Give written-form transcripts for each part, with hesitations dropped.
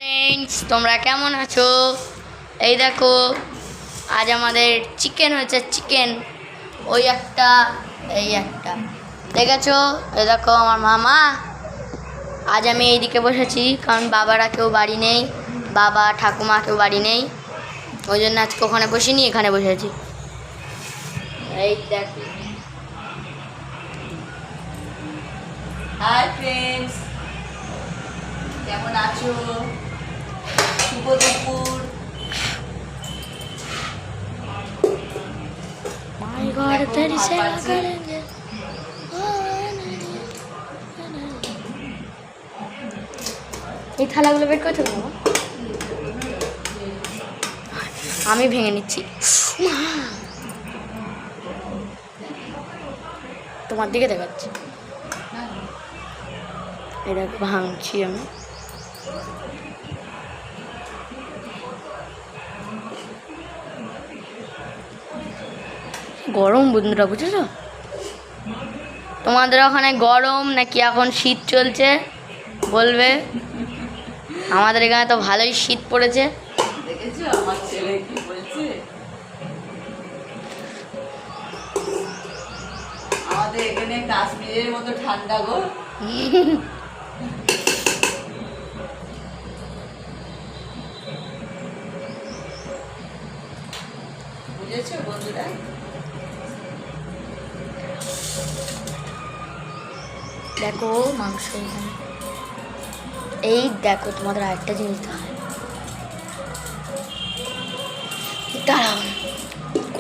Friends, তোমরা কেমন আছো? এই দেখো, আজ আমাদের চিকেন হয়েছে। চিকেন ওই একটা, এই একটা দেখেছো? এই দেখো আমার মামা। আজ আমি এইদিকে বসেছি কারণ বাবারা কেউ বাড়ি নেই, বাবা ঠাকুমা কেউ বাড়ি নেই, ওই জন্য আজকে ওখানে বসিনি, এখানে বসেছি। এই দেখো। হাই ফ্রেন্ডস, কেমন আছো? শুভ দুপুর। माय गॉड तेरी सेवा करेंगे। এই থালাগুলো বের করতে পারবো? আমি ভেঙে নিচ্ছি। তোমার দিকে দেখাচ্ছি, এটা ভাঙছি আমি। গরম বন্ধুরা, বুঝেছো? তোমাদের ওখানে গরম নাকি এখন শীত চলছে বলবে। আমাদের এখানে তো ভালোই শীত পড়েছে। দেখেছো আমার ছেলে কি বলছে? আমাদের এখানে কাশ্মীরের মতো ঠান্ডা গো। বুঝেছো বন্ধুরা? দেখো মাংস এখানে। এই দেখো, তোমাদের আরেকটা জিনিস দেখায়, দাঁড়াও।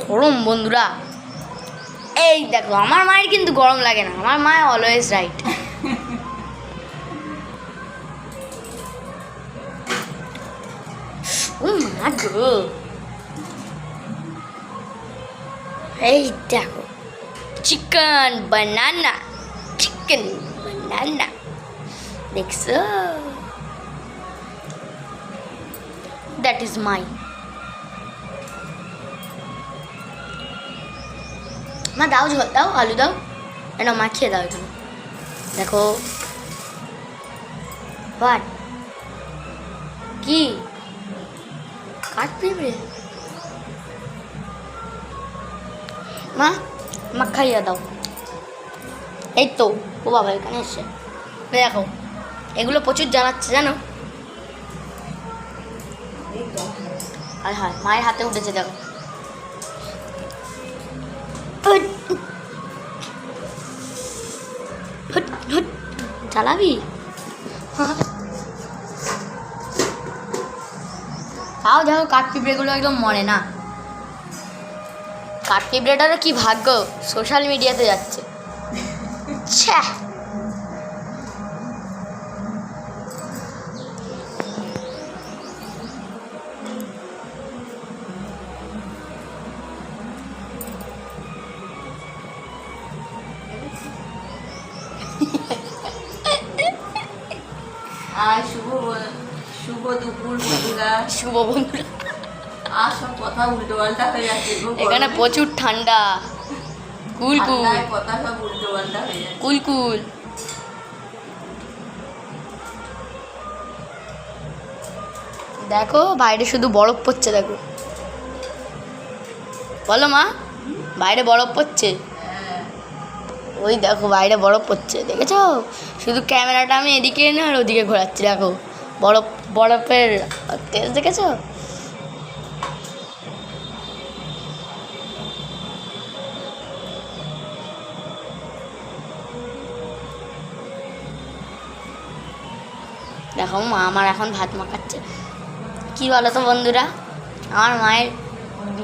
গরম বন্ধুরা, এই দেখো, আমার মায়ের কিন্তু গরম লাগে না, আমার মা অলওয়েজ রাইট। ও মা গো, এই দেখো, চিকেন বানানা, চিকেন বানানা, দেখছো? That is my. মা দাও, ঝোল দাও, আলু দাও, না মাখিয়ে দাও এখানে। দেখো বাট কি কাঠ পিঁপড়ে, মা মাখাইয়া দাও। এই তো, ও বাবা এখানে এসছে। দেখো, এগুলো প্রচুর জানাচ্ছে জানো। আর হ্যাঁ, মায়ের হাতে উঠেছে দেখো। চালাবি? তাও দেখো, কাঠ পিঁপড়েগুলো একদম মরে না। কাঠ পিঁপড়েটারও কি ভাগ্য, সোশ্যাল মিডিয়াতে যাচ্ছে। ছ্যা, আর শুভ দুপুর বন্ধুরা। শুভ বন্ধুরা, আর সব কথা উল্টো পাল্টা হয়ে যাচ্ছে গো। এখানে প্রচুর ঠান্ডা, কুল কুল ঠান্ডায় কথা সব উল্টো পাল্টা হয়ে যাচ্ছে। কুল কুল। দেখো বাইরে শুধু বরফ পড়ছে, দেখো। বলো মা, বাইরে বরফ পড়ছে। হ্যাঁ, ওই দেখো বাইরে বরফ পড়ছে, দেখেছো? শুধু ক্যামেরাটা আমি এদিকে এনে আর ওদিকে ঘোরাচ্ছি, দেখো বরফ, বরফের তেজ দেখেছো? দেখো মা আমার এখন ভাত মাখাচ্ছে। কী বলো তো বন্ধুরা, আমার মায়ের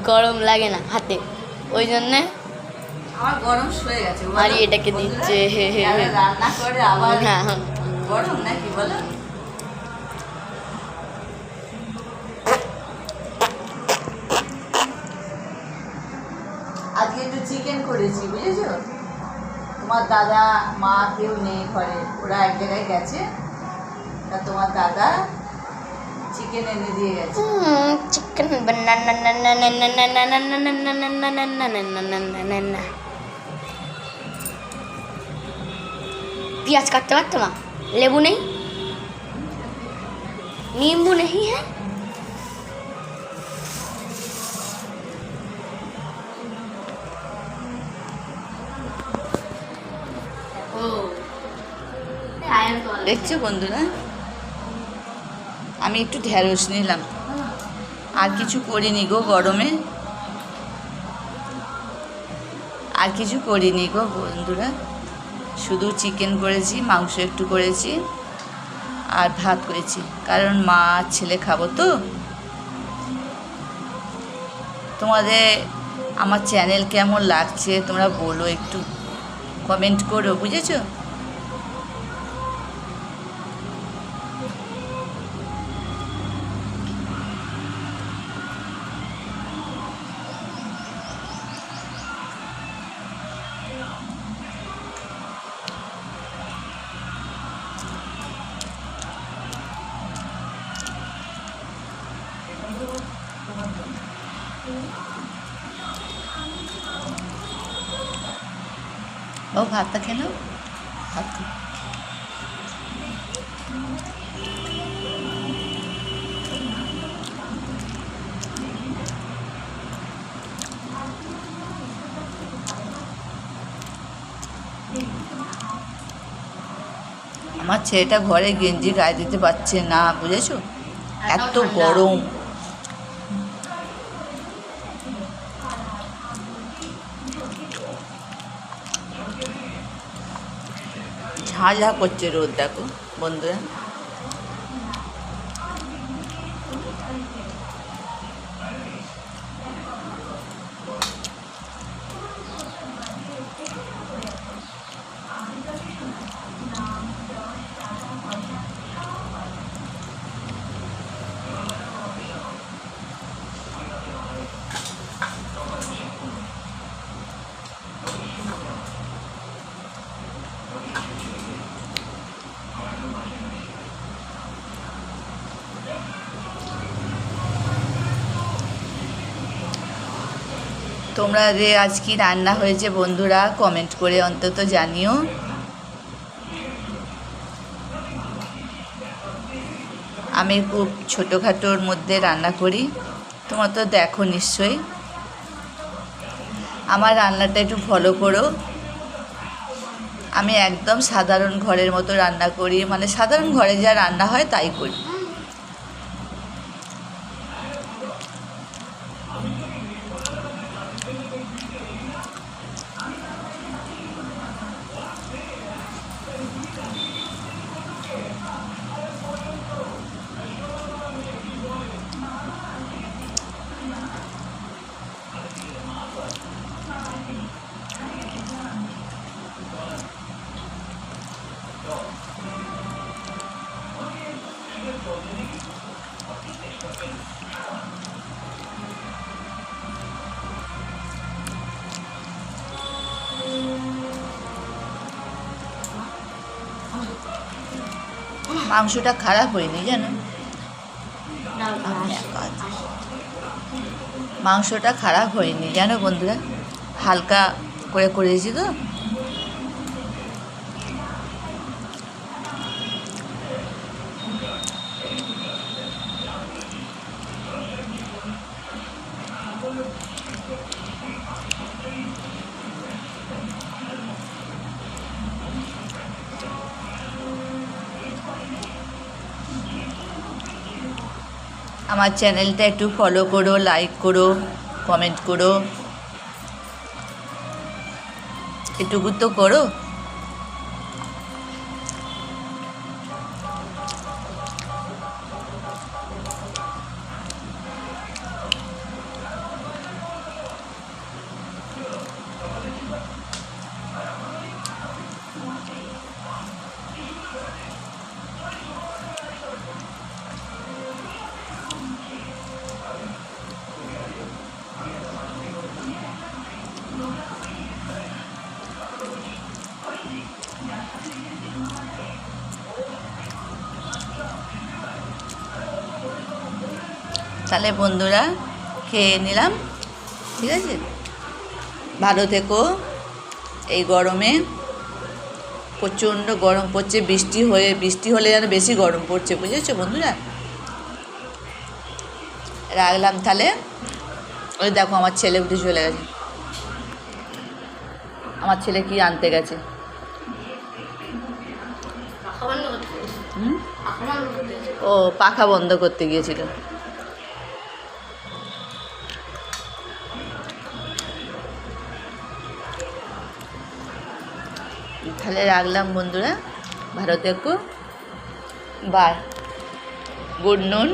গরম লাগে না হাতে, ওই জন্যে আমার গরম সয়ে গেছে বলো। মারি এটাকে দিচ্ছে। হে হে হে। রান্না করে আবার হ্যাঁ, গরম নাকি বলো? আজকে একটু চিকেন করেছি, বুঝেছো? তোমার দাদা মা কেউ নেই ঘরে, ওরা এক জায়গায় গেছে, তা তোমার দাদা চিকেন এনে দিয়ে গেছে। চিকেন পেঁয়াজ কাটতে পারতো মা, লেবু নেই। नींबू नहीं है? দেখছো বন্ধুরা, আমি একটু ঢেঁড়স নিলাম, আর কিছু করিনি গো গরমে, আর কিছু করিনি গো বন্ধুরা, শুধু চিকেন করেছি, মাংস একটু করেছি আর ভাত করেছি, কারণ মা আর ছেলে খাবো তো। তোমাদের আমার চ্যানেল কেমন লাগছে তোমরা বলো, একটু কমেন্ট করো, বুঝেছো? বাবু ভাতটা খেয়ে নাও, ভাত খাও। আমার ছেলেটা ঘরে গেঞ্জি গায়ে দিতে পারছে না, বুঝেছো, এত গরম। ঝাঁঝা করছে রোদ, দেখো বন্ধুরা। তোমরা যে আজ কি রান্না হয়েছে বন্ধুরা কমেন্ট করে অন্তত জানিও। আমি খুব ছোটোখাটোর মধ্যে রান্না করি, তোমরা তো দেখো নিশ্চয়ই। আমার রান্নাটা একটু ফলো করো। আমি একদম সাধারণ ঘরের মতো রান্না করি, মানে সাধারণ ঘরে যা রান্না হয় তাই করি। মাংসটা খারাপ হয়নি জানো, মাংসটা খারাপ হয়নি জানো বন্ধুরা, হালকা করে করেছি তো। আমার চ্যানেলটা একটু ফলো করো, লাইক করো, কমেন্ট করো, এটুকু তো করো। তাহলে বন্ধুরা খেয়ে নিলাম, ঠিক আছে? ভালো থেকো। এই গরমে প্রচণ্ড গরম পড়ছে, বৃষ্টি হলে যেন বেশি গরম পড়ছে, বুঝেছো বন্ধুরা? রাখলাম তাহলে। ওই দেখো আমার ছেলে উঠে চলে গেছে। আমার ছেলে কি আনতে গেছে? হুম? ও পাখা বন্ধ করতে গিয়েছিল। তাহলে রাখলাম বন্ধুরা, ভালো থেকো, বাই, গুড নুন।